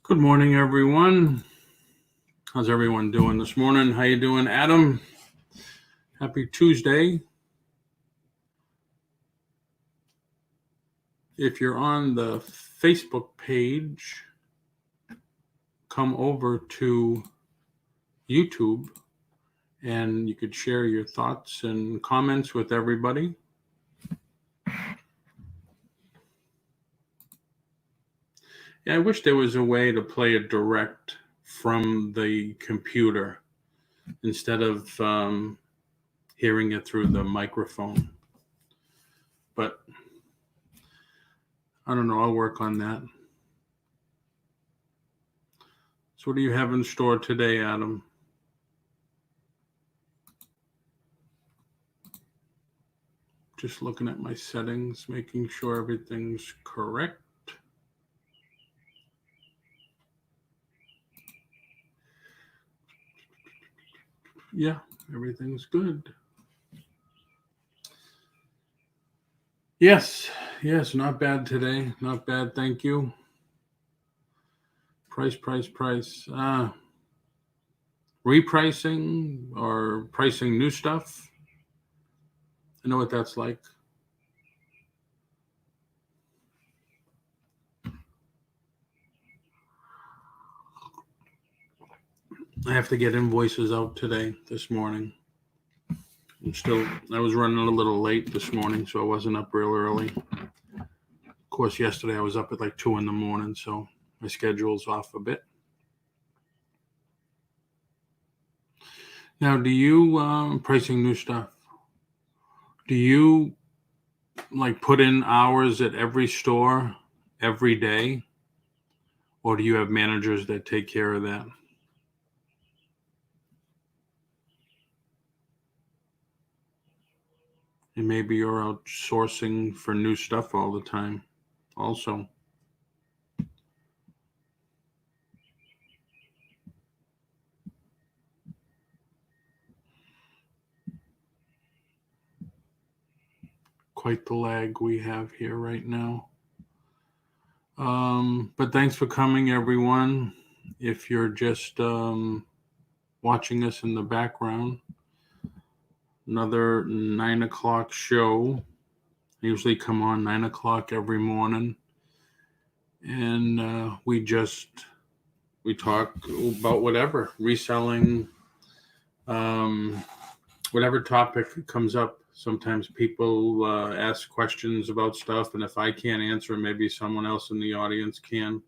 Good morning, everyone. How's everyone doing this morning? How you doing, Adam? Happy Tuesday. If you're on the Facebook page, come over to YouTube and you could share your thoughts and comments with everybody. Yeah, I wish there was a way to play it direct from the computer instead of hearing it through the microphone. But I don't know. I'll work on that. So what do you have in store today, Adam? Just looking at my settings, making sure everything's correct. Yeah, everything's good. Yes, not bad today. Not bad, thank you. Price. Repricing or pricing new stuff. I know what that's like. I have to get invoices out today, this morning. I was running a little late this morning, so I wasn't up real early. Of course, yesterday I was up at like 2 a.m, so my schedule's off a bit. Now, do you, pricing new stuff, do you like put in hours at every store every day? Or do you have managers that take care of that? And maybe you're outsourcing for new stuff all the time also. Quite the lag we have here right now. But thanks for coming, everyone. If you're just watching us in the background, another 9 o'clock show. I usually come on 9 o'clock every morning. And we talk about whatever, reselling, whatever topic comes up. Sometimes people ask questions about stuff, and if I can't answer, maybe someone else in the audience can.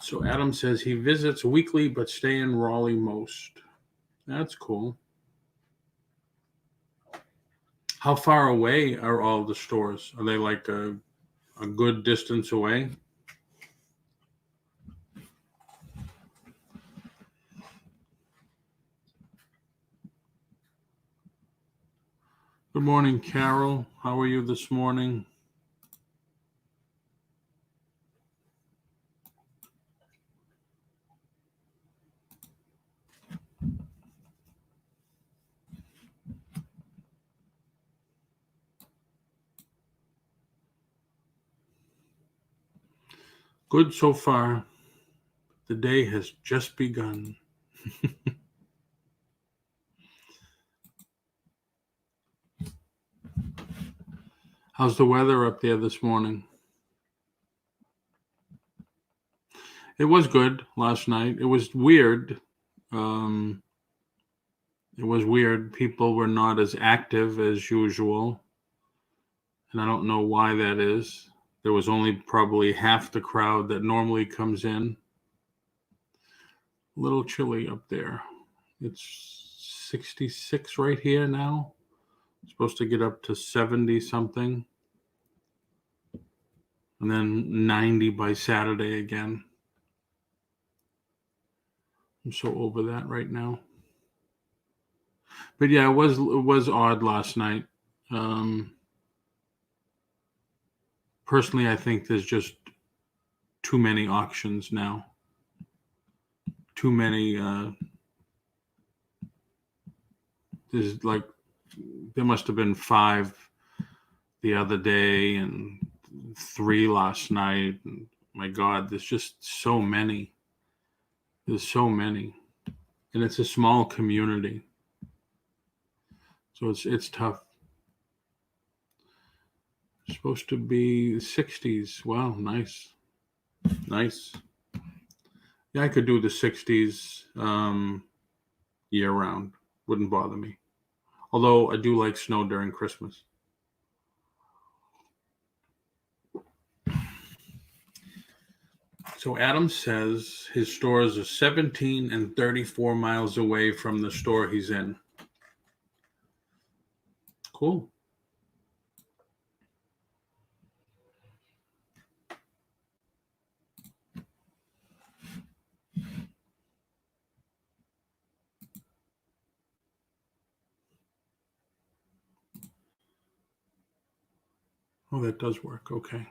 So Adam says he visits weekly, but stay in Raleigh most. That's cool. How far away are all the stores? Are they like a good distance away? Good morning, Carol. How are you this morning? Good so far. The day has just begun. How's the weather up there this morning? It was good last night. It was weird. People were not as active as usual. And I don't know why that is. There was only probably half the crowd that normally comes in. A little chilly up there. It's 66 right here now. It's supposed to get up to 70 something. And then 90 by Saturday again. I'm so over that right now. But yeah, it was odd last night. Personally, I think there's just too many auctions now. Too many. There must have been 5 the other day and 3 last night. And my God, there's just so many. There's so many. And it's a small community. So it's tough. It's supposed to be 60s. Wow, nice. Nice. Yeah, I could do the 60s year round. Wouldn't bother me. Although I do like snow during Christmas. So Adam says his stores are 17 and 34 miles away from the store he's in. Cool. Oh, that does work. Okay.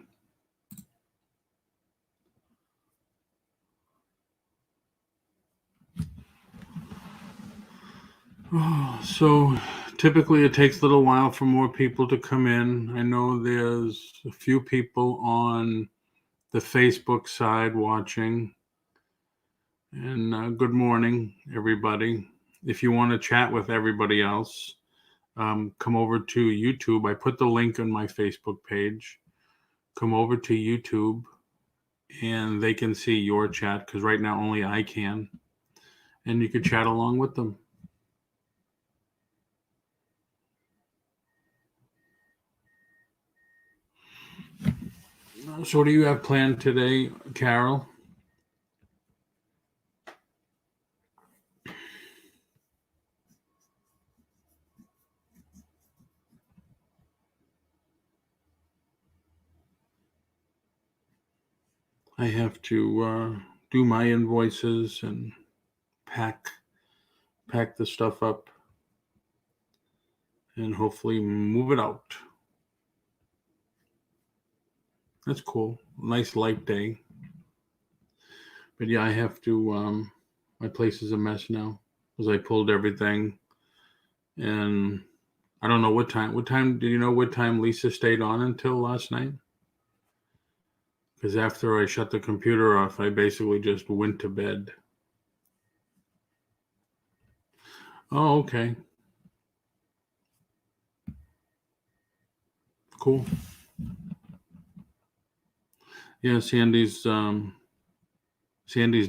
Oh, so typically it takes a little while for more people to come in. I know there's a few people on the Facebook side watching. And good morning, everybody. If you want to chat with everybody else, come over to YouTube. I put the link on my Facebook page. Come over to YouTube and they can see your chat because right now only I can. And you can chat along with them. So what do you have planned today, Carol? I have to do my invoices and pack the stuff up and hopefully move it out. That's cool. Nice light day. But yeah, I have to my place is a mess now because I pulled everything and I don't know what time. What time do you know what time Lisa stayed on until last night? Because after I shut the computer off, I basically just went to bed. Oh, okay. Cool. Yeah, Sandy's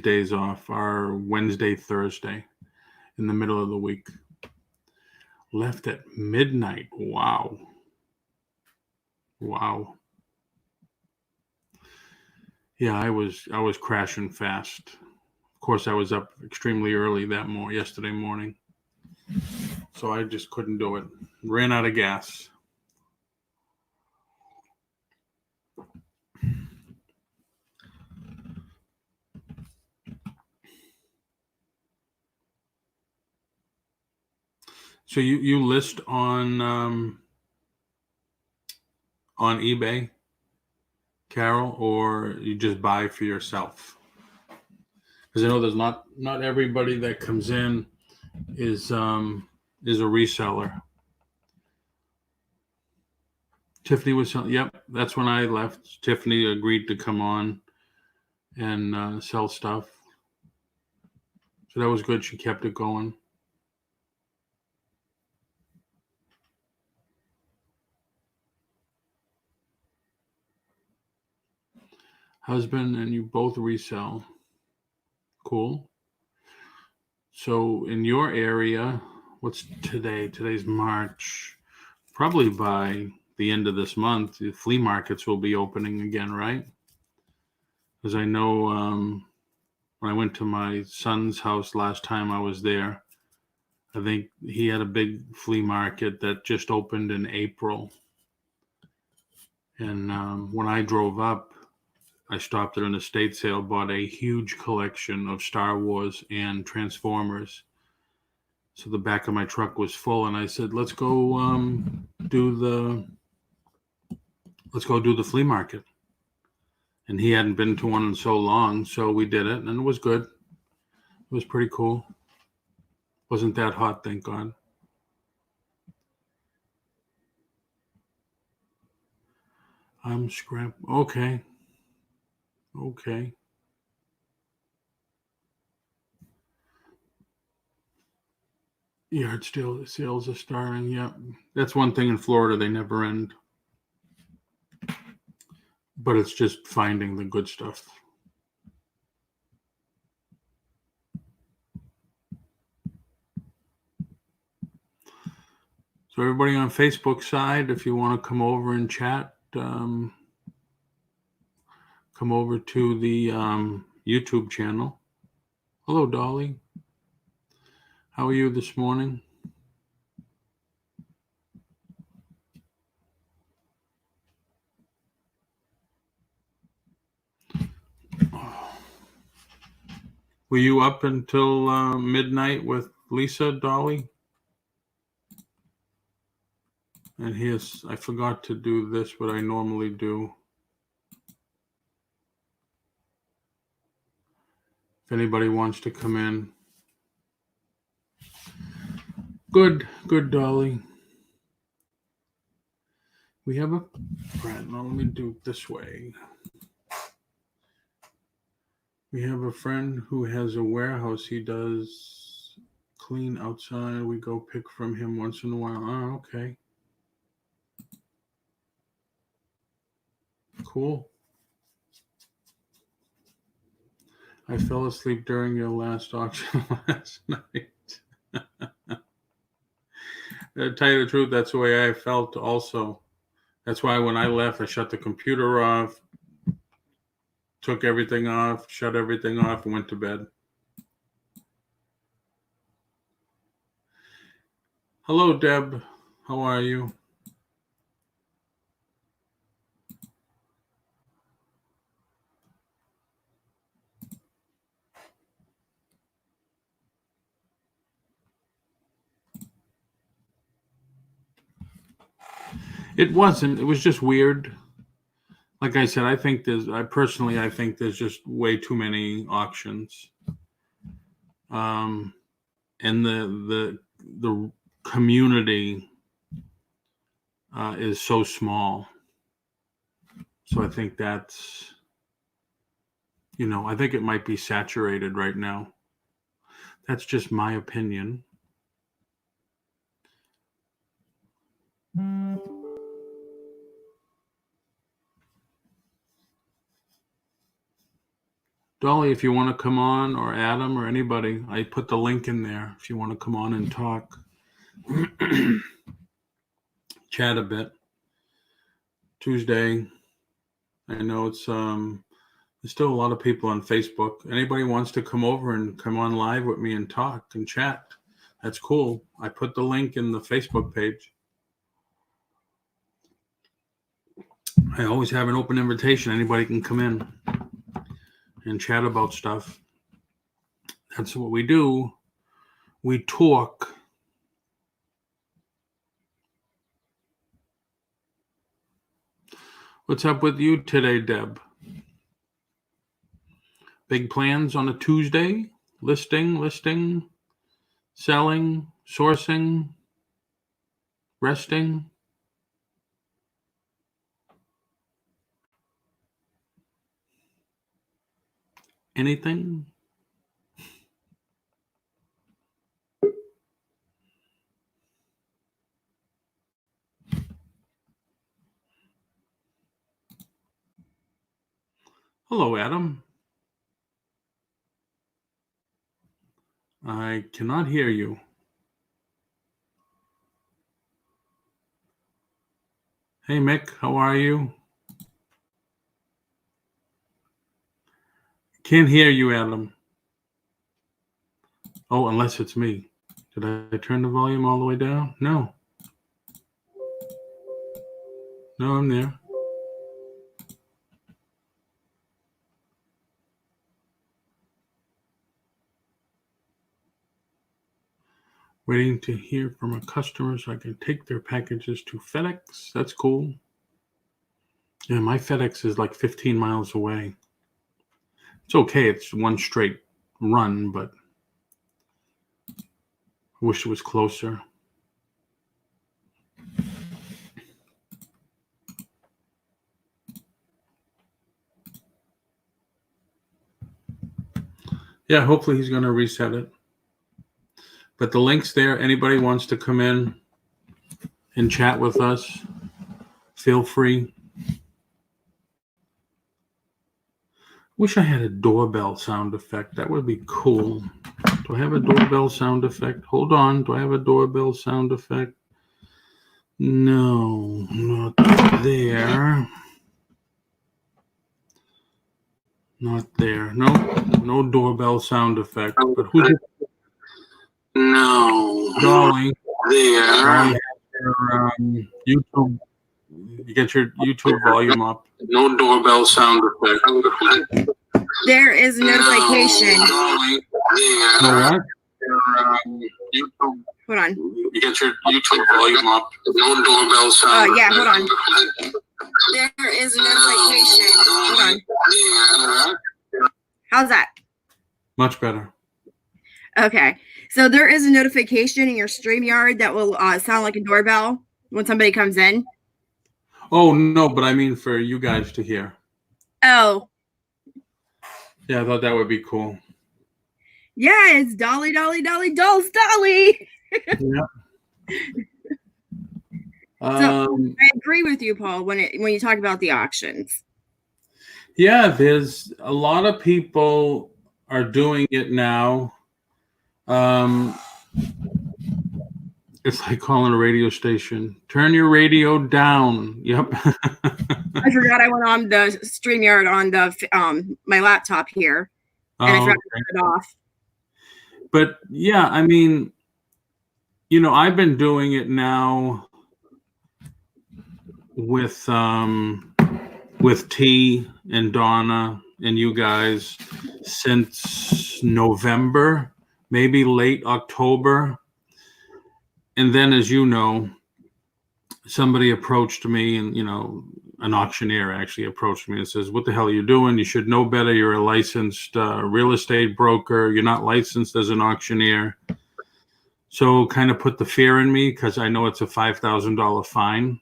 days off are Wednesday, Thursday, in the middle of the week. Left at midnight. Wow. Wow. Yeah, I was crashing fast. Of course, I was up extremely early yesterday morning. So I just couldn't do it. Ran out of gas. So you list on eBay, Carol, or you just buy for yourself? Because I know there's not everybody that comes in is a reseller. Tiffany was selling. Yep, that's when I left. Tiffany agreed to come on and sell stuff. So that was good. She kept it going. Husband and you both resell. Cool. So in your area, what's today? Today's March. Probably by the end of this month, the flea markets will be opening again, right? Because I know when I went to my son's house last time I was there, I think he had a big flea market that just opened in April. And when I drove up, I stopped at an estate sale, bought a huge collection of Star Wars and Transformers. So the back of my truck was full, and I said, "Let's go do the flea market." And he hadn't been to one in so long, so we did it, and it was good. It was pretty cool. Wasn't that hot, thank God. I'm scrap. Okay. Okay. Yard sales are starting. Yeah, that's one thing in Florida. They never end. But it's just finding the good stuff. So everybody on Facebook side, if you want to come over and chat, come over to the YouTube channel. Hello, Dolly. How are you this morning? Were you up until midnight with Lisa, Dolly? And here's, I forgot to do this, what I normally do. If anybody wants to come in. Good, Dolly. We have a friend. Now, let me do it this way. We have a friend who has a warehouse. He does clean outside. We go pick from him once in a while. Oh, okay. Cool. I fell asleep during your last auction last night. To tell you the truth, that's the way I felt also. That's why when I left, I shut the computer off, took everything off, shut everything off, and went to bed. Hello, Deb. How are you? It wasn't. It was just weird. Like I said, I think there's just way too many auctions. And the community is so small. So I think that's, I think it might be saturated right now. That's just my opinion. Dolly, if you want to come on, or Adam, or anybody, I put the link in there if you want to come on and talk. Chat a bit. Tuesday. I know it's there's still a lot of people on Facebook. Anybody wants to come over and come on live with me and talk and chat, that's cool. I put the link in the Facebook page. I always have an open invitation. Anybody can come in and chat about stuff. That's what we do. We talk. What's up with you today, Deb? Big plans on a Tuesday? Listing, selling, sourcing, resting? Anything? Hello, Adam. I cannot hear you. Hey, Mick, how are you? Can't hear you, Adam. Oh, unless it's me. Did I turn the volume all the way down? No. No, I'm there. Waiting to hear from a customer so I can take their packages to FedEx. That's cool. Yeah, my FedEx is like 15 miles away. It's okay. It's one straight run, but I wish it was closer. Yeah, hopefully he's going to reset it. But the link's there. Anybody wants to come in and chat with us, feel free. Wish I had a doorbell sound effect. That would be cool. Do I have a doorbell sound effect? Hold on. Do I have a doorbell sound effect? No, not there. Not there. No doorbell sound effect. But who's it? No. Dolly. There. Dolly, your YouTube. You get your YouTube volume up. No doorbell sound effect. There is a notification. No what? YouTube. Hold on. You get your YouTube volume up. No doorbell sound. Oh yeah, hold on. There is a notification. Hold on. How's that? Much better. Okay. So there is a notification in your StreamYard that will sound like a doorbell when somebody comes in. Oh, no, but I mean for you guys to hear. Oh. Yeah, I thought that would be cool. Yeah, it's Dolly, Dolly, Dolly, Dollz, Dolly. Yeah. So I agree with you, Paul, when you talk about the auctions. Yeah, there's a lot of people are doing it now. It's like calling a radio station. Turn your radio down. Yep. I forgot I went on the StreamYard on the my laptop here, and I forgot to turn it off. But yeah, I mean, you know, I've been doing it now with T and Donna and you guys since November, maybe late October. And then, as you know, somebody approached me, and, you know, an auctioneer actually approached me and says, "What the hell are you doing? You should know better. You're a licensed real estate broker. You're not licensed as an auctioneer." So kind of put the fear in me because I know it's a $5,000 fine.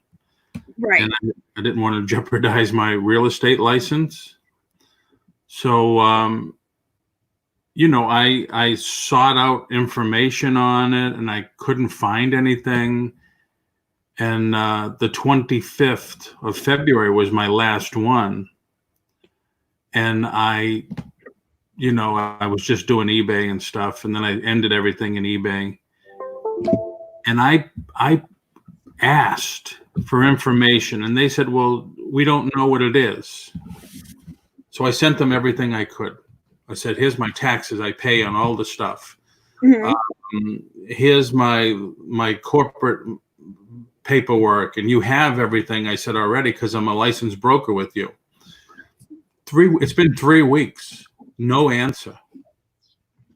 Right. And I didn't want to jeopardize my real estate license. So, you know, I sought out information on it and I couldn't find anything. And the 25th of February was my last one. And I was just doing eBay and stuff. And then I ended everything in eBay. And I asked for information and they said, "Well, we don't know what it is." So I sent them everything I could. I said, "Here's my taxes I pay on all the stuff. Mm-hmm. Here's my corporate paperwork, and you have everything." I said already because I'm a licensed broker with you. It's been 3 weeks, no answer.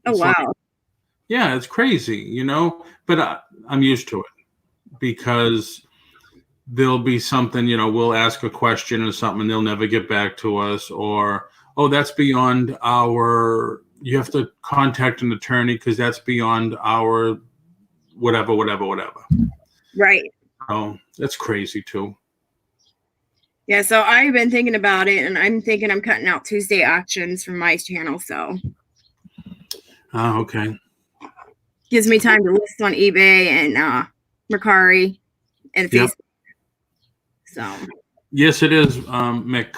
Oh wow! Like, yeah, it's crazy, you know. But I'm used to it because there'll be something, you know, we'll ask a question or something, and they'll never get back to us, or, "Oh, that's beyond our. You have to contact an attorney because that's beyond our whatever." Right. Oh, that's crazy too. Yeah, so I've been thinking about it, and I'm thinking I'm cutting out Tuesday auctions from my channel. So. Oh, okay. Gives me time to list on eBay and Mercari and Facebook. Yep. So. Yes, it is, Mick.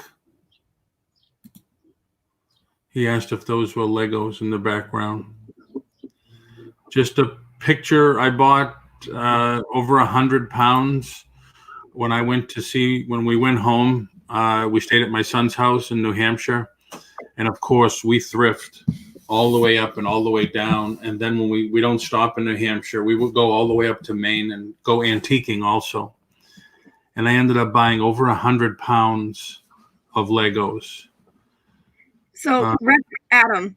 He asked if those were Legos in the background. Just a picture I bought over 100 pounds when we went home. We stayed at my son's house in New Hampshire. And of course we thrift all the way up and all the way down. And then when we don't stop in New Hampshire, we will go all the way up to Maine and go antiquing also. And I ended up buying over 100 pounds of Legos. So, Adam,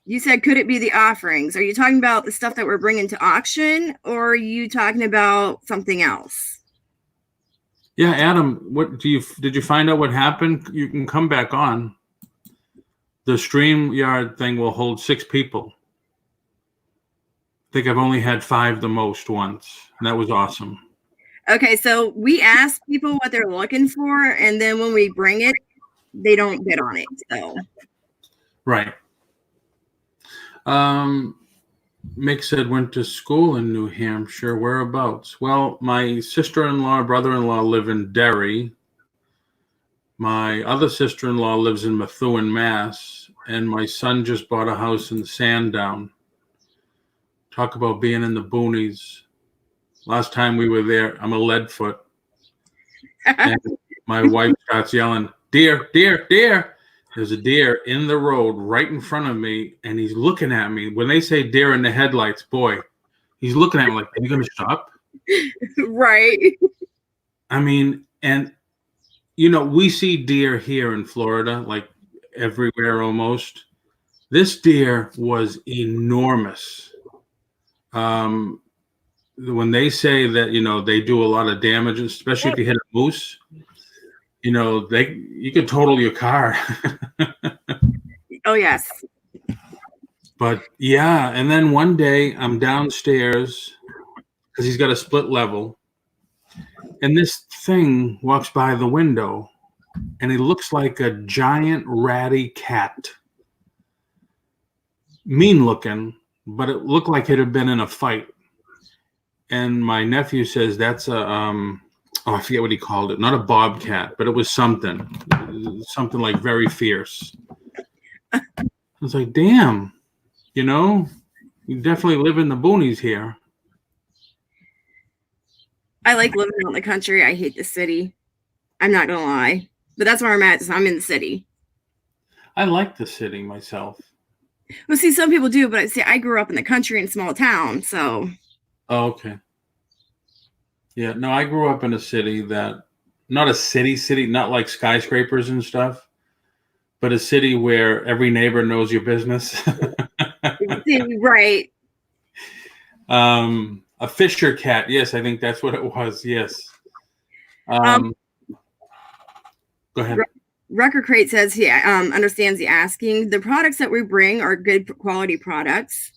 you said, could it be the offerings? Are you talking about the stuff that we're bringing to auction, or are you talking about something else? Yeah, Adam, did you find out what happened? You can come back on. The StreamYard thing will hold 6 people. I think I've only had 5 the most once, and that was awesome. Okay, so we ask people what they're looking for, and then when we bring it, they don't bid on it. So. Right. Mick said went to school in New Hampshire. Whereabouts? Well, my sister-in-law, brother-in-law live in Derry. My other sister-in-law lives in Methuen, Mass. And my son just bought a house in Sandown. Talk about being in the boonies. Last time we were there, I'm a leadfoot. And my wife starts yelling, deer, deer, deer. There's a deer in the road right in front of me, and he's looking at me. When they say deer in the headlights, boy, he's looking at me like, are you going to stop? Right. I mean, and, you know, we see deer here in Florida, like everywhere almost. This deer was enormous. When they say that, you know, they do a lot of damage, especially if you hit a moose, you know, you could total your car. Oh, yes. But yeah, and then one day I'm downstairs because he's got a split level, and this thing walks by the window, and he looks like a giant ratty cat. Mean looking, but it looked like it had been in a fight. And my nephew says that's a I forget what he called it. Not a bobcat, but it was something like very fierce. I was like, damn, you know, you definitely live in the boonies here. I like living out in the country. I hate the city. I'm not going to lie. But that's where I'm at. So I'm in the city. I like the city myself. Well, see, some people do, but I grew up in the country in a small town, so. Oh, okay. Yeah, no, I grew up in a city not a city, not like skyscrapers and stuff, but a city where every neighbor knows your business. Right. A Fisher cat. Yes, I think that's what it was. Yes. Go ahead. Record Krate says he understands the asking. The products that we bring are good quality products.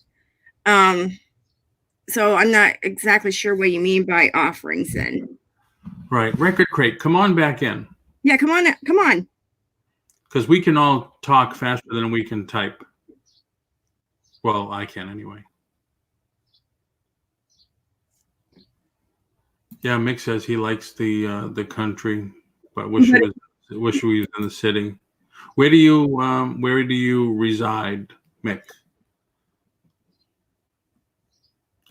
So I'm not exactly sure what you mean by offerings then. Right. Record Krate, come on back in. Yeah, come on. Come on. Because we can all talk faster than we can type. Well, I can anyway. Yeah, Mick says he likes the country, but wish he was in the city. Where do you reside, Mick?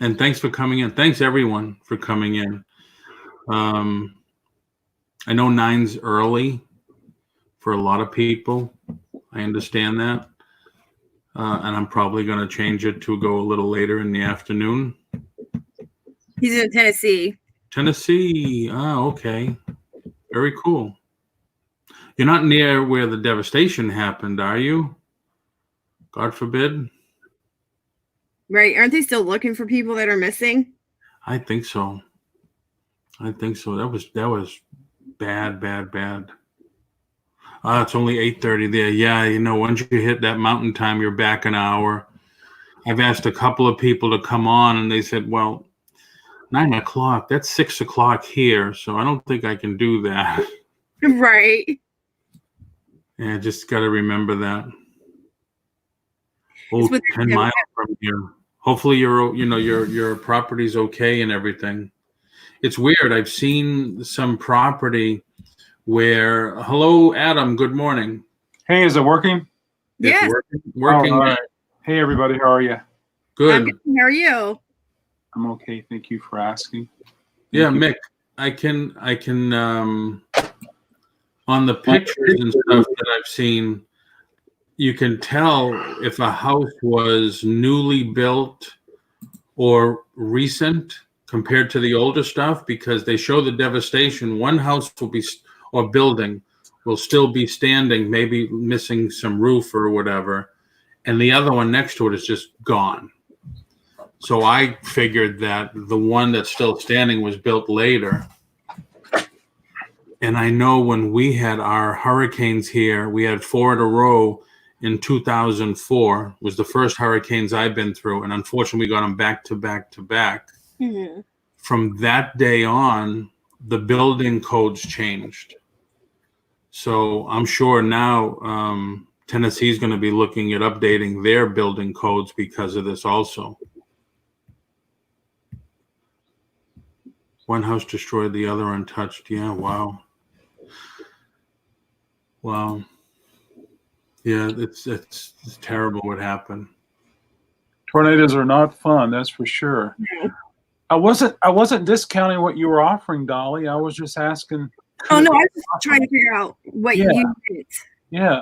And thanks for coming in. Thanks everyone for coming in. I know 9's early for a lot of people. I understand that. And I'm probably going to change it to go a little later in the afternoon. He's in Tennessee. Tennessee. Oh, okay. Very cool. You're not near where the devastation happened, are you? God forbid. Right. Aren't they still looking for people that are missing? I think so. That was bad. It's only 8:30 there. Yeah, you know, once you hit that mountain time, you're back an hour. I've asked a couple of people to come on, and they said, well, 9 o'clock, that's 6 o'clock here, so I don't think I can do that. Right. Yeah, just got to remember that. Oh, 10 miles from here. Hopefully your property's okay and everything. It's weird. I've seen some property where, hello, Adam, good morning. Hey, is it working? Yeah. Working. Oh, all right. Hey, everybody. How are you? Good. How are you? I'm okay. Thank you for asking. Yeah, Mick, I can on the pictures and stuff that I've seen, you can tell if a house was newly built or recent compared to the older stuff, because they show the devastation. One house building will still be standing, maybe missing some roof or whatever, and the other one next to it is just gone. So I figured that the one that's still standing was built later. And I know when we had our hurricanes here, we had 4 in a row in 2004. Was the first hurricanes I've been through. And unfortunately, we got them back to back to back. Mm-hmm. From that day on, the building codes changed. So I'm sure now Tennessee's going to be looking at updating their building codes because of this also. One house destroyed, the other untouched. Yeah, wow. Wow. Yeah, it's terrible what happened. Tornadoes are not fun, that's for sure. No. I wasn't discounting what you were offering, Dolly. I was just asking. Oh no, I was just trying to figure out what Yeah. you did. Yeah.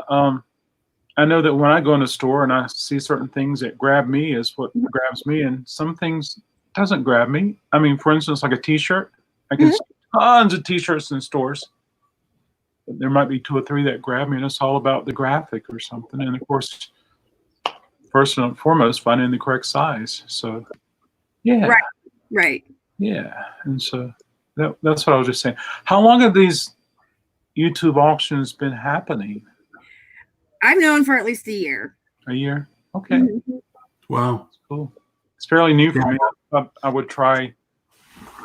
I know that when I go in a store and I see certain things that grab me is what grabs me, and some things doesn't grab me. I mean, for instance, like a T-shirt. I can see tons of T-shirts in stores. But there might be 2 or 3 that grab me, and it's all about the graphic or something. And of course, first and foremost, finding the correct size. So, yeah. Right. Yeah. And so that's what I was just saying. How long have these YouTube auctions been happening? I've known for at least a year. A year? Okay. Mhm. Wow. Cool. It's fairly new for me. I would try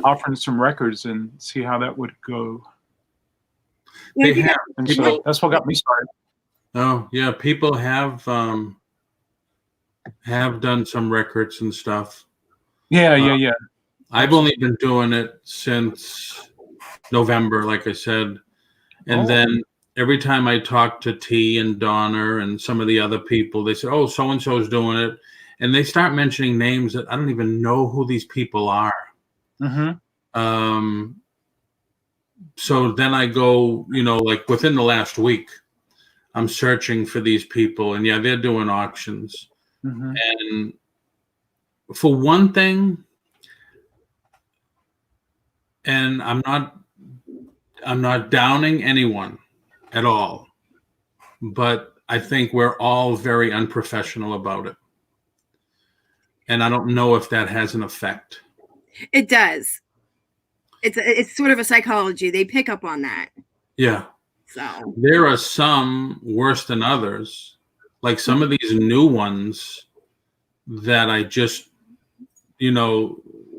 offering some records and see how that would go. Yeah, They have. And so that's what got me started. Oh, yeah. People have done some records and stuff. Yeah. I've only been doing it since November, like I said. And then every time I talk to T and Donna and some of the other people, they say, oh, so-and-so's doing it. And they start mentioning names that I don't even know who these people are. Mm-hmm. So then I go, like within the last week, I'm searching for these people. And yeah, they're doing auctions. Mm-hmm. And for one thing, and I'm not downing anyone at all, but I think we're all very unprofessional about it. And I don't know if that has an effect. It does. It's sort of a psychology. They pick up on that. Yeah. So there are some worse than others. Like some of these new ones that I just,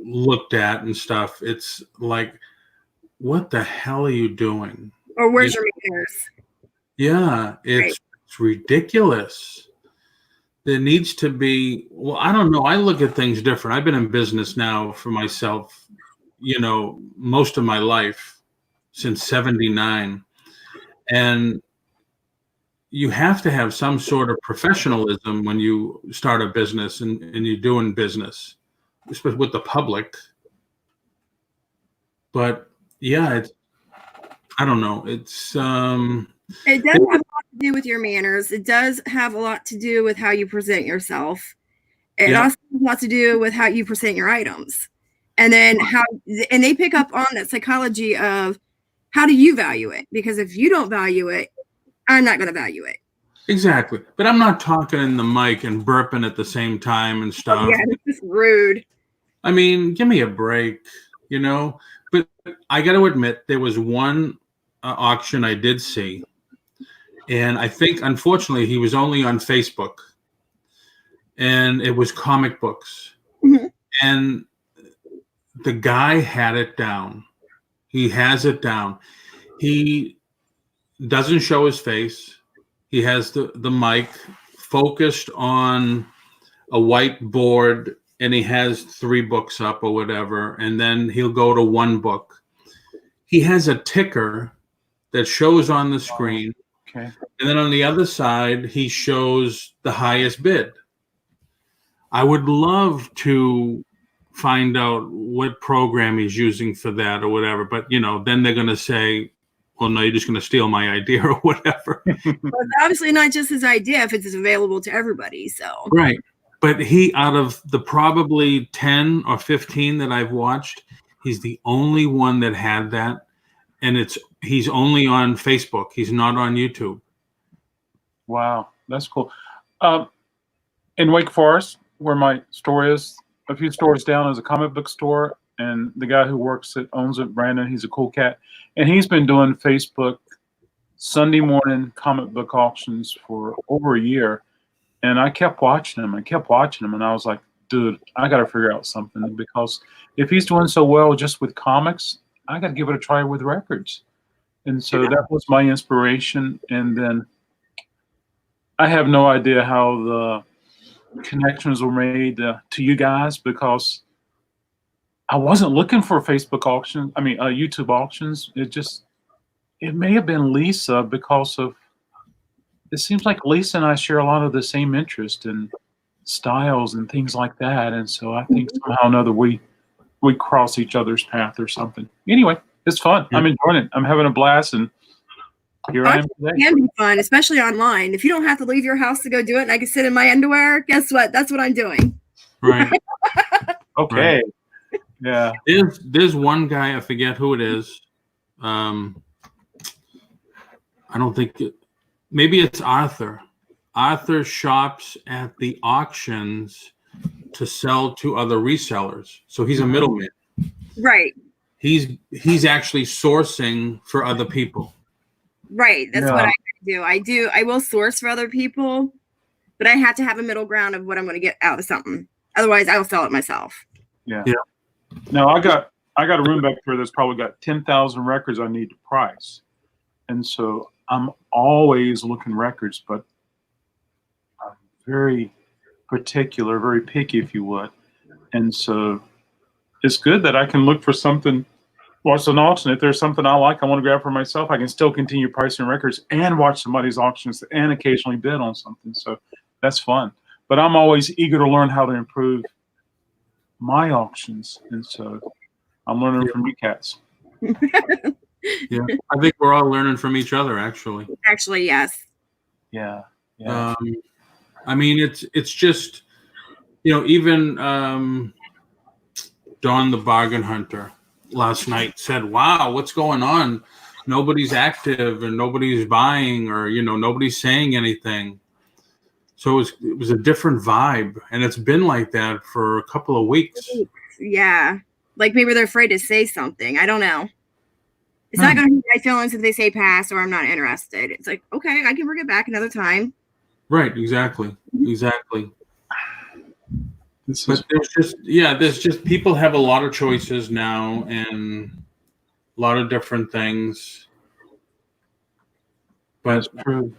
looked at and stuff. It's like, what the hell are you doing? or where's your manners? Yeah, it's ridiculous. There needs to be, well, I don't know. I look at things different. I've been in business now for myself, most of my life since 79. And you have to have some sort of professionalism when you start a business and you're doing business, especially with the public. But yeah, I don't know. It's It does have a lot to do with your manners. It does have a lot to do with how you present yourself. It also has a lot to do with how you present your items. And then and they pick up on that psychology of how do you value it? Because if you don't value it, I'm not going to value it. Exactly. But I'm not talking in the mic and burping at the same time and stuff. Oh, yeah, it's just rude. I mean, give me a break, But I got to admit, there was one auction I did see. And I think, unfortunately, he was only on Facebook. And it was comic books. Mm-hmm. And the guy had it down. He has it down. He doesn't show his face. He has the mic focused on a whiteboard, and he has 3 books up or whatever, and then he'll go to 1 book. He has a ticker that shows on the screen. Okay. And then on the other side, he shows the highest bid. I would love to find out what program he's using for that or whatever. But, then they're going to say, well, no, you're just going to steal my idea or whatever. Well, it's obviously not just his idea if it's available to everybody. So Right. But he, out of the probably 10 or 15 that I've watched, he's the only one that had that. And he's only on Facebook. He's not on YouTube. Wow, that's cool. In Wake Forest, where my store is, a few stores down is a comic book store, and the guy who owns it, Brandon, he's a cool cat, and he's been doing Facebook Sunday morning comic book auctions for over a year, and I kept watching him. And I was like, dude, I got to figure out something, because if he's doing so well just with comics, I got to give it a try with records. And so that was my inspiration. And then I have no idea how the connections were made to you guys, because I wasn't looking for Facebook auctions. I mean, YouTube auctions. It may have been Lisa, because of, it seems like Lisa and I share a lot of the same interest in styles and things like that. And so I think somehow or another we cross each other's path or something. Anyway, it's fun. I'm enjoying it. I'm having a blast, and here I am today. It can be fun, especially online. If you don't have to leave your house to go do it and I can sit in my underwear, guess what? That's what I'm doing. Right. Okay. Right. Yeah. There's one guy, I forget who it is. I don't think maybe it's Arthur. Arthur shops at the auctions to sell to other resellers. So he's a middleman. Right. He's actually sourcing for other people. Right. That's what I do. I will source for other people, but I have to have a middle ground of what I'm going to get out of something. Otherwise, I will sell it myself. Yeah. Now I got a room back here that's probably got 10,000 records I need to price, and so I'm always looking records, but I'm very particular, very picky, if you would, and so it's good that I can look for something, watch an auction. If there's something I like, I want to grab for myself, I can still continue pricing records and watch somebody's auctions and occasionally bid on something. So that's fun. But I'm always eager to learn how to improve my auctions, and so I'm learning from you cats. Yeah, I think we're all learning from each other, actually. Actually, yes. Yeah. I mean, it's just, even Dawn the Bargain Hunter last night said, "Wow, what's going on? Nobody's active and nobody's buying, or nobody's saying anything." So it was a different vibe, and it's been like that for a couple of weeks. Yeah, like maybe they're afraid to say something. I don't know. It's not going to hurt my feelings if they say pass or I'm not interested. It's like, okay, I can bring it back another time. Right. Exactly. But there's just people have a lot of choices now and a lot of different things. But that's true.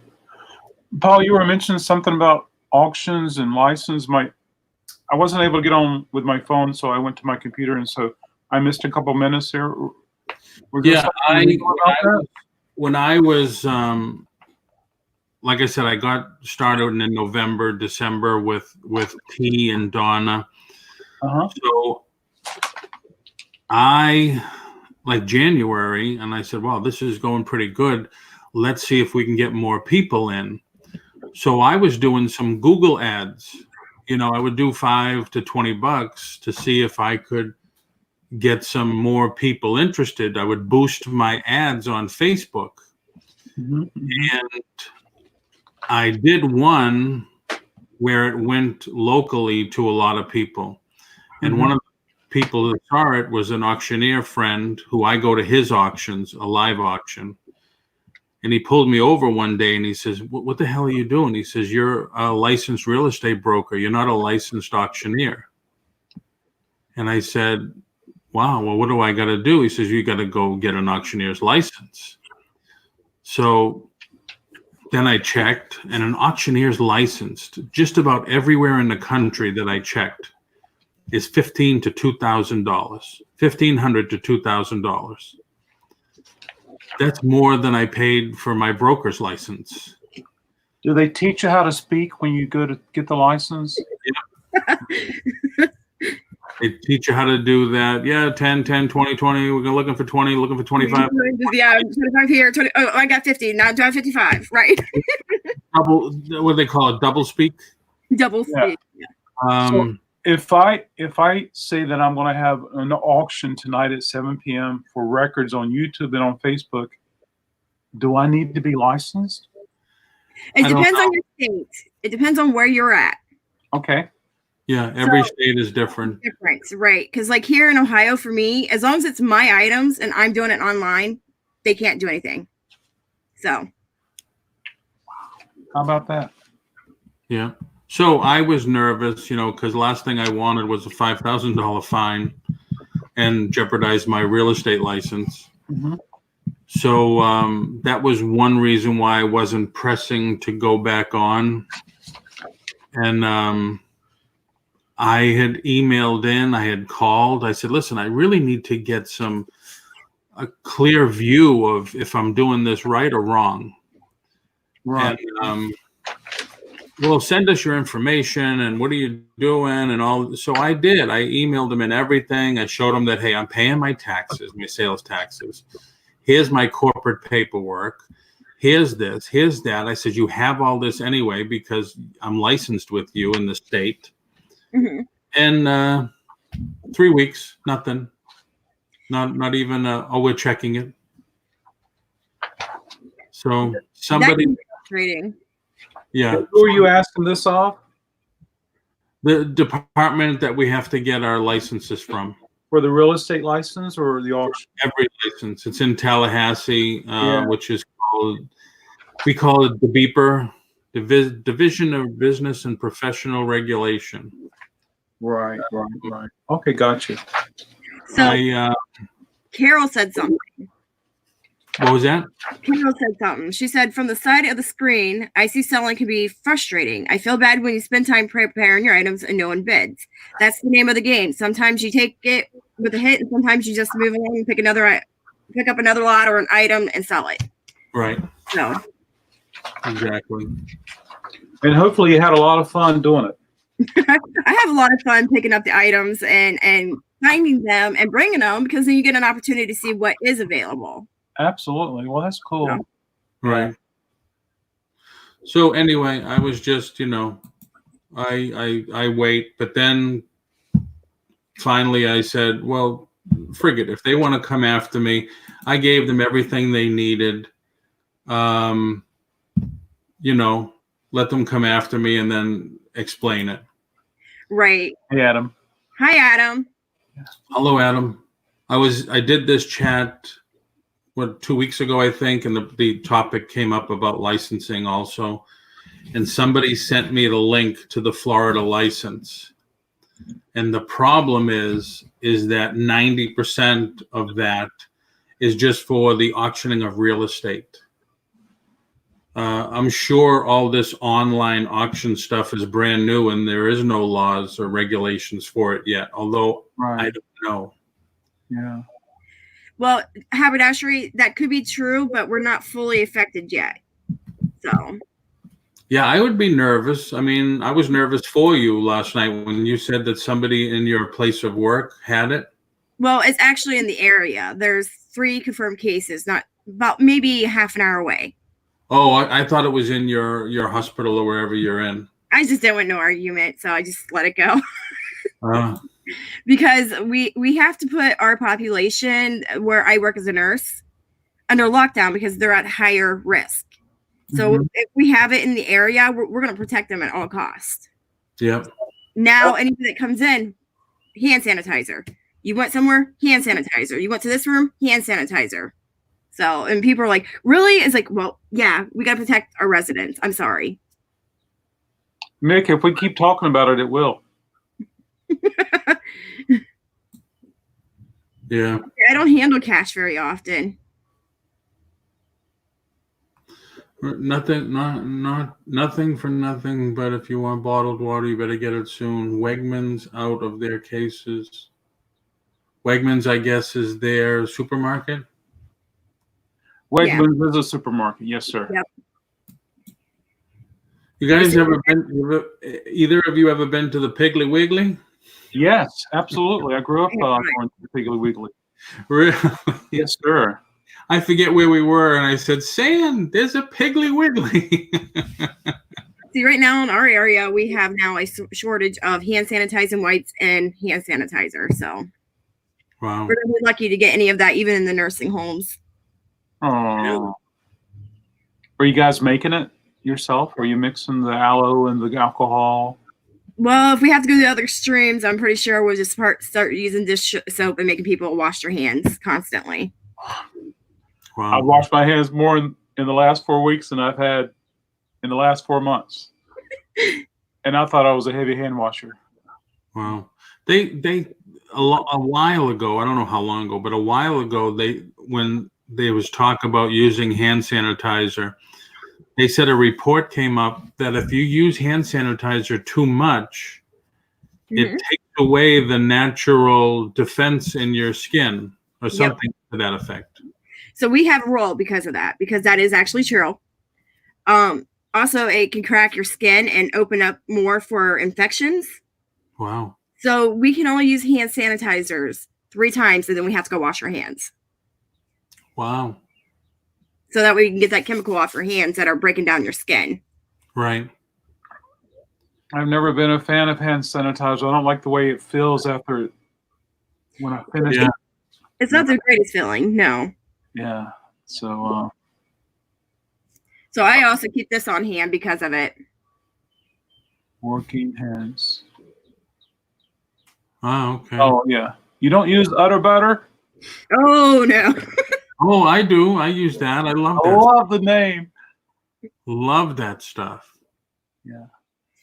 Paul, you were mentioning something about auctions and license. I wasn't able to get on with my phone, so I went to my computer, and so I missed a couple minutes here. When I was like I said, I got started in November, December with T and Donna. So I like January, and I said, "Wow, this is going pretty good. Let's see if we can get more people in." So I was doing some Google ads. I would do $5 to $20 to see if I could get some more people interested. I would boost my ads on Facebook. And I did one where it went locally to a lot of people. And one of the people that saw it was an auctioneer friend who I go to his auctions, a live auction. And he pulled me over one day and he says, "What the hell are you doing?" He says, "You're a licensed real estate broker. You're not a licensed auctioneer." And I said, "Wow, well, what do I got to do?" He says, "You got to go get an auctioneer's license." So then I checked, and an auctioneer's license, just about everywhere in the country that I checked, is $1,500 to $2,000. $1,500 to $2,000. That's more than I paid for my broker's license. Do they teach you how to speak when you go to get the license? Yeah. They teach you how to do that. Yeah, 10, 10, 20, 20. We're looking for 20, looking for 25. Yeah, 25 here. 20. Oh, I got 50. Now do I have 55? Right. Double, what do they call it? Double speak? Double speak. Yeah. So if I say that I'm going to have an auction tonight at 7 p.m. for records on YouTube and on Facebook, do I need to be licensed? It depends on your state. It depends on where you're at. Okay. Yeah, every state is different. Right. Because like here in Ohio, for me, as long as it's my items and I'm doing it online, they can't do anything. So. How about that? Yeah. So I was nervous, because the last thing I wanted was a $5,000 fine and jeopardize my real estate license. So that was one reason why I wasn't pressing to go back on. And I had emailed in, I had called. I said, listen, I really need to get a clear view of if I'm doing this right or wrong. Right. And well, send us your information and what are you doing and all. So I did. I emailed them and everything. I showed them that, hey, I'm paying my taxes, my sales taxes. Here's my corporate paperwork. Here's this, here's that. I said, you have all this anyway because I'm licensed with you in the state. Mm-hmm. And 3 weeks, nothing. Not even we're checking it. So somebody, trading. yeah. Who are you asking this of? The department that we have to get our licenses from. For the real estate license or the auction? Every license. It's in Tallahassee, which is called, we call it the Beeper, Division of Business and Professional Regulation. Right. Okay, gotcha. So Carol said something. What was that? Carol said something. She said, from the side of the screen, I see selling can be frustrating. I feel bad when you spend time preparing your items and no one bids. That's the name of the game. Sometimes you take it with a hit, and sometimes you just move along and pick up another lot or an item and sell it. Right. So exactly. And hopefully you had a lot of fun doing it. I have a lot of fun picking up the items and finding them and bringing them because then you get an opportunity to see what is available. Absolutely. Well, that's cool. Yeah. Right. So anyway, I was just, I wait, but then finally I said, well, frig it. If they want to come after me, I gave them everything they needed. Let them come after me and then explain it. Right. Hey, Adam. Hi, Adam. Hello, Adam. I did this chat 2 weeks ago, I think, and the topic came up about licensing also. And somebody sent me the link to the Florida license. And the problem is that 90% of that is just for the auctioning of real estate. I'm sure all this online auction stuff is brand new and there is no laws or regulations for it yet, although I don't know. Yeah. Well, haberdashery, that could be true, but we're not fully affected yet. So. Yeah, I would be nervous. I mean, I was nervous for you last night when you said that somebody in your place of work had it. Well, it's actually in the area. There's 3 confirmed cases, not about maybe half an hour away. Oh, I thought it was in your hospital or wherever you're in. I just didn't want no argument, so I just let it go. Because we have to put our population where I work as a nurse under lockdown because they're at higher risk. So if we have it in the area, we're going to protect them at all costs. Yep. Now, anybody that comes in, hand sanitizer. You went somewhere, hand sanitizer. You went to this room, hand sanitizer. So, and people are like, really? It's like, well, yeah, we got to protect our residents. I'm sorry. Mick, if we keep talking about it, it will. Yeah. I don't handle cash very often. Nothing for nothing, but if you want bottled water, you better get it soon. Wegmans out of their cases. Wegmans, I guess, is their supermarket. Wegmans is a supermarket. Yes, sir. Yep. You guys either of you ever been to the Piggly Wiggly? Yes, absolutely. I grew up going to the Piggly Wiggly. Really? Yes, sir. I forget where we were, and I said, Sam, there's a Piggly Wiggly. See, right now in our area, we have now a shortage of hand sanitizing wipes and hand sanitizer. So wow. We're really lucky to get any of that, even in the nursing homes. Oh. Are you guys making it yourself? Are you mixing the aloe and the alcohol? Well, if we have to go to the other extremes, I'm pretty sure we'll just start using dish soap and making people wash their hands constantly. Wow. I've washed my hands more in the last 4 weeks than I've had in the last 4 months. And I thought I was a heavy hand washer. Wow. They a while ago, I don't know how long ago, but a while ago, when there was talk about using hand sanitizer. They said a report came up that if you use hand sanitizer too much, it takes away the natural defense in your skin or something to that effect. So we have a rule because of that, because that is actually true. Also, it can crack your skin and open up more for infections. Wow. So we can only use hand sanitizers 3 times, and then we have to go wash our hands. Wow. So that we can get that chemical off your hands that are breaking down your skin. Right. I've never been a fan of hand sanitizer. I don't like the way it feels after when I finish it. It's not the greatest feeling, no. Yeah. So I also keep this on hand because of it. working hands. Oh, okay. Oh yeah. You don't use utter butter? Oh no. Oh, I do. I use that. I love I that. love the name. Love that stuff. Yeah.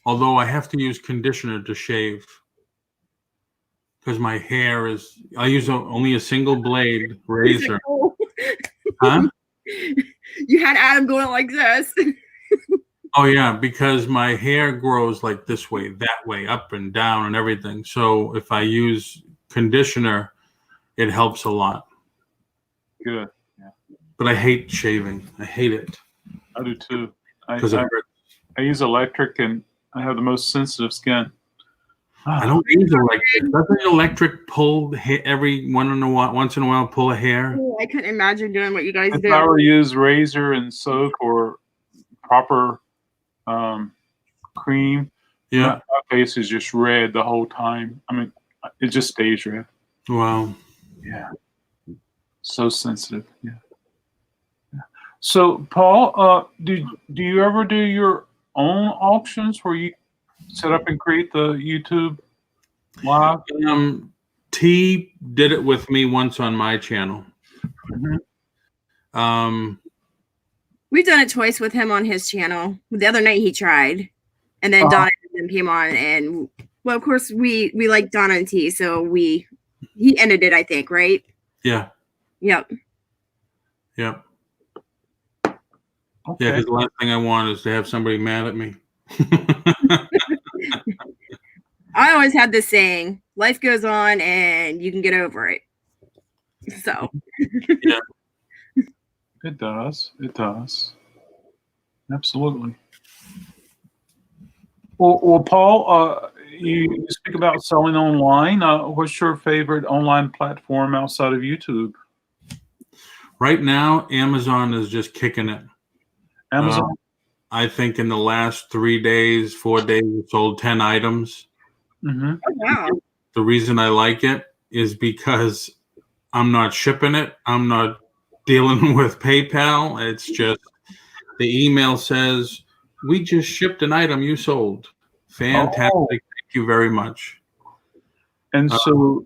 Although I have to use conditioner to shave because my hair is. I use only a single blade razor. Huh? You had Adam going like this. Oh yeah, because my hair grows like this way, that way, up and down, and everything. So if I use conditioner, it helps a lot. Good. Yeah. But I hate shaving. I hate it. I do too. I use electric, and I have the most sensitive skin. I don't use electric. Doesn't electric pull every once in a while pull a hair? Oh, I couldn't imagine doing what you guys do. If I were to use razor and soap or proper cream, my face is just red the whole time. I mean, it just stays red. Wow. Yeah. So sensitive. Yeah. So, Paul, do you ever do your own auctions where you set up and create the YouTube live? T did it with me once on my channel. We've done it twice with him on his channel. The other night he tried, and then Donna came on, and well, of course we like Donna and T, so he ended it, I think, right? Yeah. Yep. Yep. Okay. Yeah, because the last thing I want is to have somebody mad at me. I always had this saying, life goes on and you can get over it. So. Yeah. It does. It does. Absolutely. Well, Paul, you speak about selling online. What's your favorite online platform outside of YouTube? Right now, Amazon is just kicking it. Amazon? I think in the last 3 days, 4 days, we sold 10 items. Mm-hmm. Oh, wow. The reason I like it is because I'm not shipping it. I'm not dealing with PayPal. It's just the email says, we just shipped an item you sold. Fantastic. Oh. Thank you very much. And so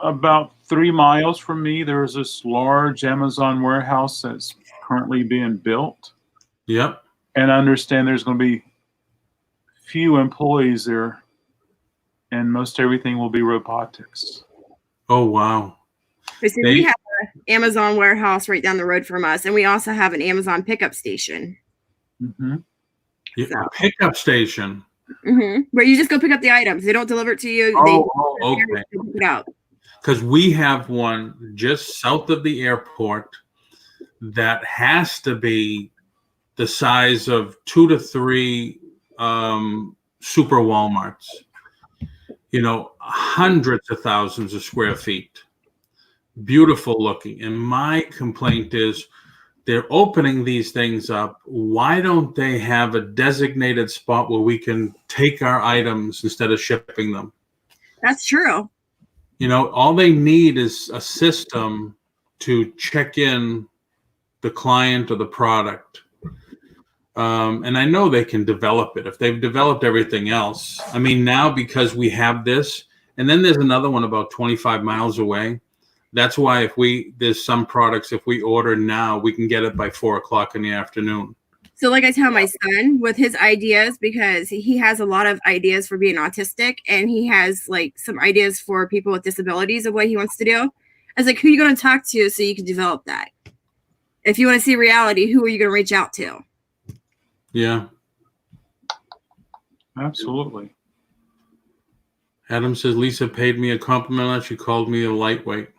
about 3 miles from me, there's this large Amazon warehouse that's currently being built. Yep. And I understand there's going to be few employees there, and most everything will be robotics. Oh, wow. We have an Amazon warehouse right down the road from us, and we also have an Amazon pickup station. Mm-hmm. Yeah, a pickup station. Mm-hmm. Where you just go pick up the items. They don't deliver it to you. Okay. Pick it out. Because we have one just south of the airport that has to be the size of 2 to 3 super Walmarts. You know, hundreds of thousands of square feet. Beautiful looking. And my complaint is they're opening these things up. Why don't they have a designated spot where we can take our items instead of shipping them? That's true. You know, all they need is a system to check in the client or the product. And I know they can develop it if they've developed everything else. I mean, now because we have this, and then there's another one about 25 miles away. That's why there's some products, if we order now, we can get it by 4:00 in the afternoon. So like I tell my son with his ideas, because he has a lot of ideas for being autistic, and he has like some ideas for people with disabilities of what he wants to do. I was like, who are you going to talk to so you can develop that? if you want to see reality, who are you going to reach out to? Yeah. Absolutely. Adam says Lisa paid me a compliment and she called me a lightweight.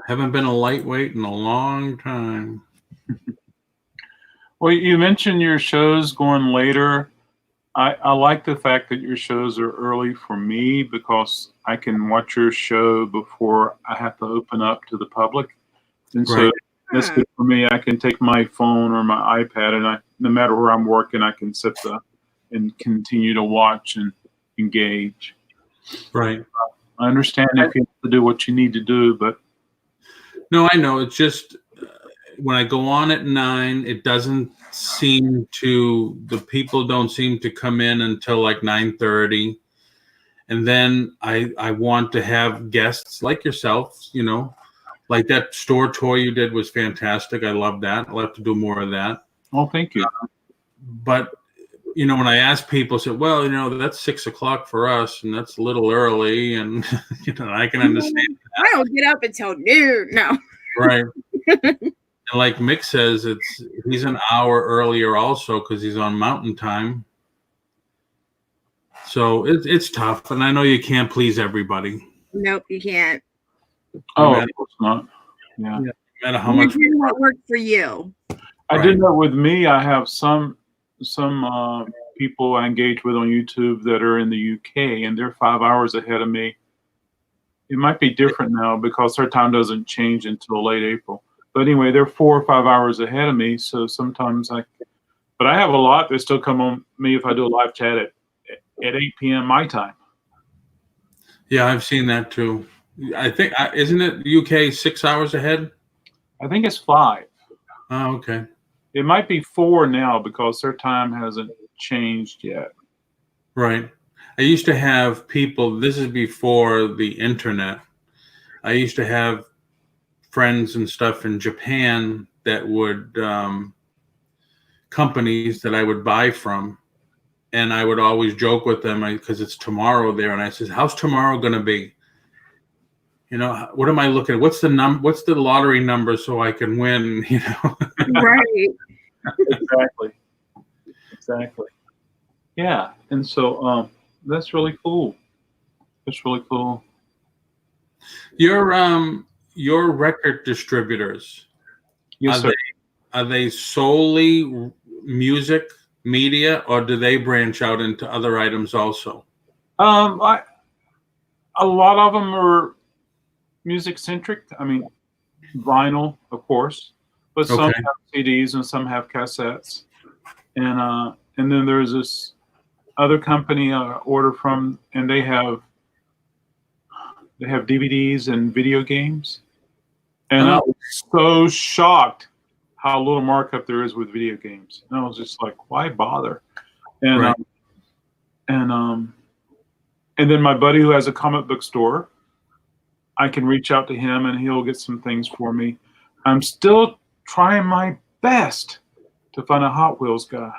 Haven't been a lightweight in a long time. Well, you mentioned your shows going later. I like the fact that your shows are early for me because I can watch your show before I have to open up to the public. And so Right. that's good for me. I can take my phone or my iPad and no matter where I'm working, I can sit and continue to watch and engage. Right. I understand if you have to do what you need to do, but No, I know. It's just when I go on at 9, it doesn't seem to, the people don't seem to come in until like 9:30. And then I want to have guests like yourself, you know, like that store tour you did was fantastic. I love that. I'll have to do more of that. oh, thank you. But, you know, when I ask people, say, well, you know, that's 6 o'clock for us and that's a little early. And, you know, I can understand. I don't get up until noon. No. Right. And like Mick says, he's an hour earlier also because he's on Mountain Time. So it's tough, and I know you can't please everybody. Nope, you can't. Oh, of course not. Yeah. No matter how You're much. doing what worked for you. I Right. did know with me, I have some people I engage with on YouTube that are in the UK, and they're 5 hours ahead of me. It might be different now because their time doesn't change until late April. But anyway, they're 4 or 5 hours ahead of me, so sometimes but I have a lot that still come on me if I do a live chat at 8 p.m. my time. Yeah, I've seen that too. I think, isn't it UK 6 hours ahead? I think it's 5. Oh, okay. It might be 4 now because their time hasn't changed yet. Right. I used to have people, this is before the internet. I used to have friends and stuff in Japan that would, companies that I would buy from. And I would always joke with them because it's tomorrow there. And I says, how's tomorrow going to be? You know, what am I looking at? What's the lottery number so I can win? You know? Right. Exactly. Yeah. And so that's really cool. That's really cool. Your record distributors, Yes, sir. are they solely music media, or do they branch out into other items also? A lot of them are music centric. I mean, vinyl, of course, but some Okay. have CDs and some have cassettes. And then there's this other company I order from, and they have DVDs and video games. And I was so shocked how little markup there is with video games. And I was just like, why bother? And Right. And then my buddy who has a comic book store, I can reach out to him and he'll get some things for me. I'm still trying my best to find a Hot Wheels guy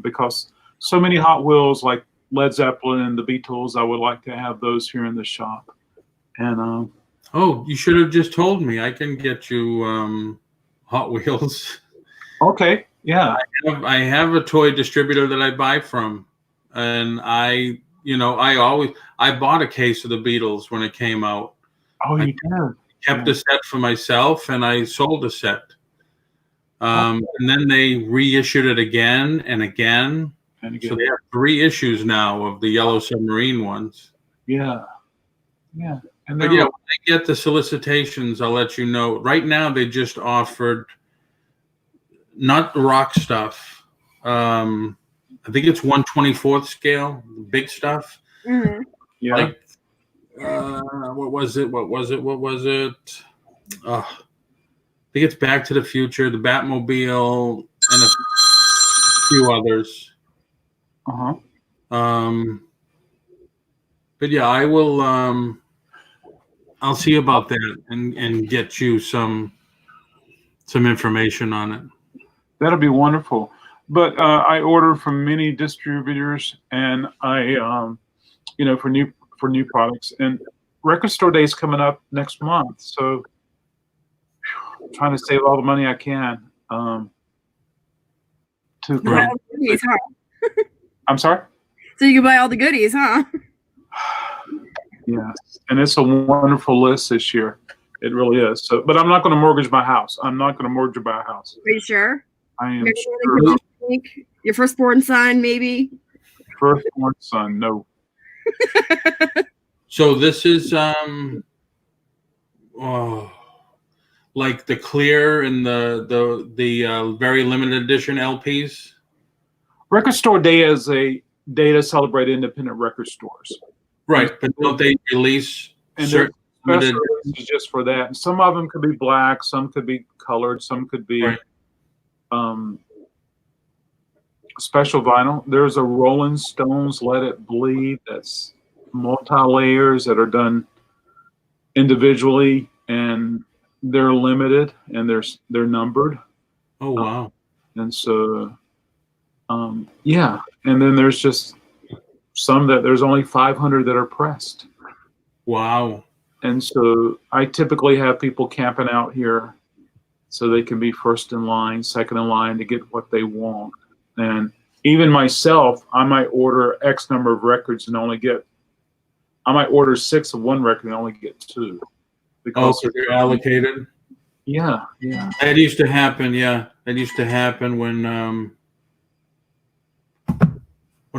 because so many Hot Wheels like Led Zeppelin and the Beatles, I would like to have those here in the shop. And Oh, you should have just told me. I can get you Hot Wheels. okay, yeah. I have a toy distributor that I buy from, and I bought a case of the Beatles when it came out. Oh, I you did. Kept a set for myself, and I sold a set. And then they reissued it again and again. And So again, they have 3 issues now of the Yellow Submarine ones. yeah. And But they're yeah, when I get the solicitations, I'll let you know. Right now, they just offered not the rock stuff. I think it's 1/24th scale, the big stuff. Mhm. yeah. Like, what was it? I think it's Back to the Future, the Batmobile, and a few others. Uh-huh. But yeah, I will. I'll see about that and get you some information on it. That'll be wonderful. But I order from many distributors, and I, for new products. And Record Store Day is coming up next month, so trying to save all the money I can. To Buy all the goodies, huh? I'm sorry? So you can buy all the goodies, huh? Yes. And it's a wonderful list this year. It really is. So, but I'm not going to mortgage my house. I'm not going to mortgage my house. Are you sure? I am Maybe sure. your firstborn son, maybe. Firstborn son, no. So this is like the clear and the very limited edition LPs. Record Store Day is a day to celebrate independent record stores. Right, but don't they release and certain special releases just for that? And some of them could be black, some could be colored, some could be special vinyl. There's a Rolling Stones Let It Bleed that's multi-layers that are done individually, and they're limited and they're numbered. Oh wow. And so yeah, and then there's just some that there's only 500 that are pressed. Wow. And so I typically have people camping out here so they can be first in line, second in line to get what they want. And even myself, I might order X number of records and I might order 6 of one record and only get 2. Because they're allocated? Yeah, yeah. That used to happen, yeah. That used to happen when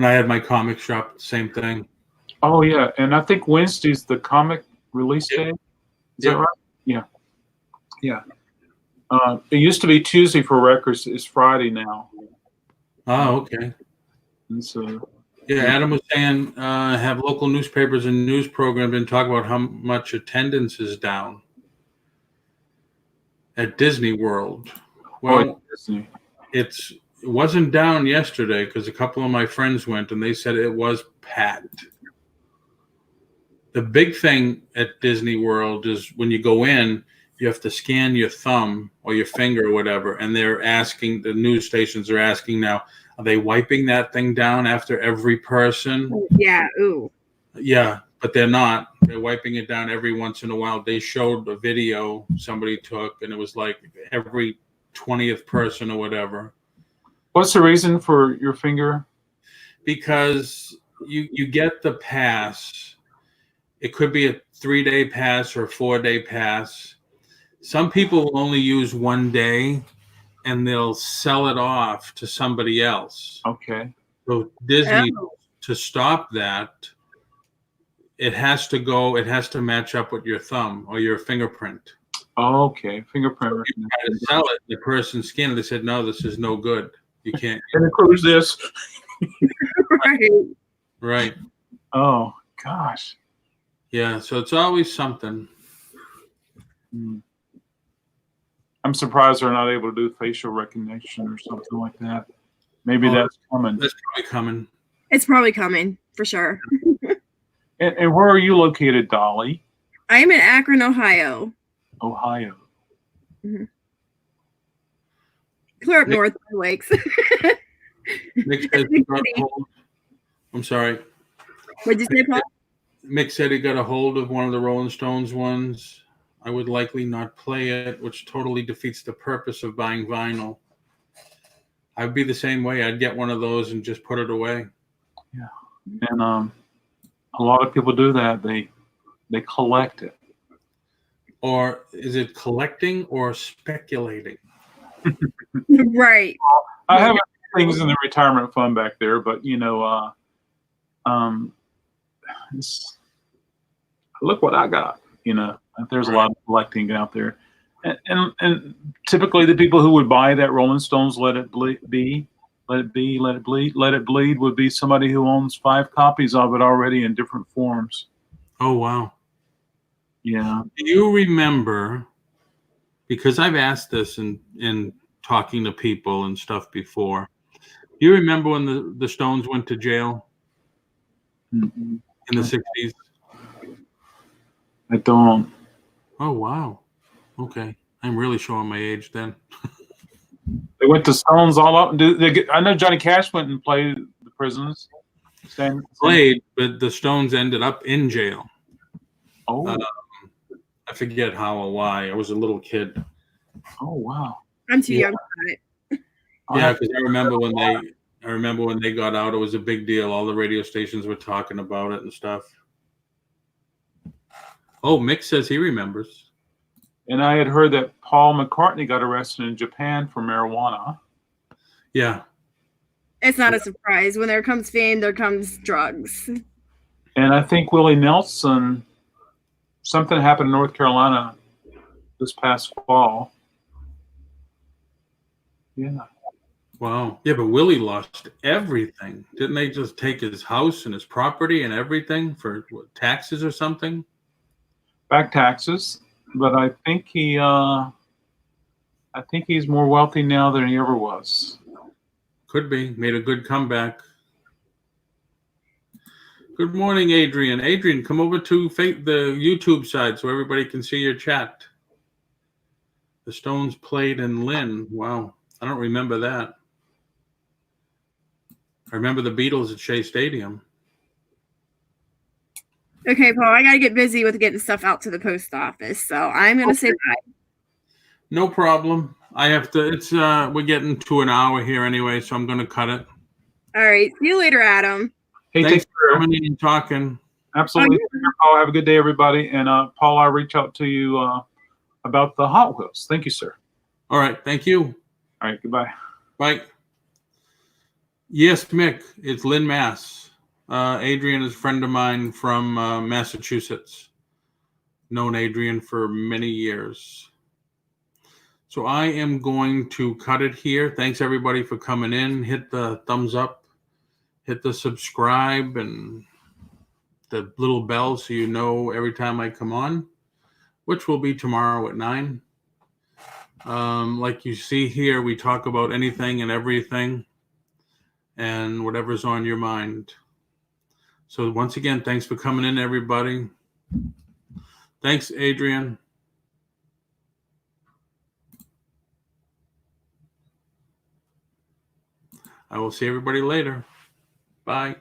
I had my comic shop, same thing. Oh yeah, and I think Wednesday's the comic release day. Is that right? Yeah, yeah. It used to be Tuesday for records. It's Friday now. Oh, okay. And so yeah, Adam was saying have local newspapers and news programs and talk about how much attendance is down at Disney World. Well, Disney. It wasn't down yesterday because a couple of my friends went and they said it was packed. The big thing at Disney World is when you go in, you have to scan your thumb or your finger or whatever, and they're asking, the news stations are asking now, are they wiping that thing down after every person? Yeah, ooh. Yeah, but they're not. They're wiping it down every once in a while. They showed a video somebody took, and it was like every 20th person or whatever. What's the reason for your finger? Because you get the pass. It could be a 3-day pass or a 4-day pass. Some people will only use 1 day, and they'll sell it off to somebody else. Okay. So Disney, to stop that, it has to match up with your thumb or your fingerprint. Oh, okay. Fingerprint. So you try to sell it, the person scanned it, they said, no, this is no good. You can't. It includes this. Right. Right. Oh, gosh. Yeah, so it's always something. I'm surprised they're not able to do facial recognition or something like that. Maybe that's coming. That's probably coming. It's probably coming, for sure. And where are you located, Dolly? I'm in Akron, Ohio. Ohio. Mm-hmm. Clear up north of the lakes. Mick said he got a hold. I'm sorry. What'd you say, Paul? Mick said he got a hold of one of the Rolling Stones ones. I would likely not play it, which totally defeats the purpose of buying vinyl. I'd be the same way. I'd get one of those and just put it away. Yeah. And a lot of people do that. They collect it. Or is it collecting or speculating? Right. I have things in the retirement fund back there, but look what I got. There's a lot of collecting out there, and typically the people who would buy that Rolling Stones Let It Bleed would be somebody who owns 5 copies of it already in different forms. Oh wow. Yeah. Do you remember, because I've asked this in talking to people and stuff before, do you remember when the Stones went to jail in the 60s? I don't. Oh, wow. Okay. I'm really showing my age then. They went to Stones all up. I know Johnny Cash went and played the prisons. Played, but the Stones ended up in jail. Oh. I forget how or why. I was a little kid. Oh wow. I'm too Yeah. young for it. Yeah, because I remember when they got out, it was a big deal. All the radio stations were talking about it and stuff. Oh, Mick says he remembers. And I had heard that Paul McCartney got arrested in Japan for marijuana. Yeah. It's not a surprise. When there comes fame, there comes drugs. And I think Willie Nelson, something happened in North Carolina this past fall. Yeah. Wow. Yeah, but Willie lost everything. Didn't they just take his house and his property and everything for what, taxes or something? Back taxes. But I think he's more wealthy now than he ever was. Could be. Made a good comeback. Good morning, Adrian. Adrian, come over to the YouTube side so everybody can see your chat. The Stones played in Lynn. Wow. I don't remember that. I remember the Beatles at Shea Stadium. Okay, Paul, I got to get busy with getting stuff out to the post office. So I'm going to say bye. No problem. I have to, we're getting to an hour here anyway, so I'm going to cut it. All right. See you later, Adam. Hey, Thanks take for care. coming in and talking. Absolutely. Paul, have a good day, everybody. And Paul, I'll reach out to you about the Hot Wheels. Thank you, sir. All right. Thank you. All right. Goodbye. Bye. Yes, Mick. It's Lynn, Mass. Adrian is a friend of mine from Massachusetts. Known Adrian for many years. So I am going to cut it here. Thanks, everybody, for coming in. Hit the thumbs up. Hit the subscribe and the little bell so you know every time I come on, which will be tomorrow at 9. Like you see here, we talk about anything and everything and whatever's on your mind. So once again, thanks for coming in, everybody. Thanks, Adrian. I will see everybody later. Bye.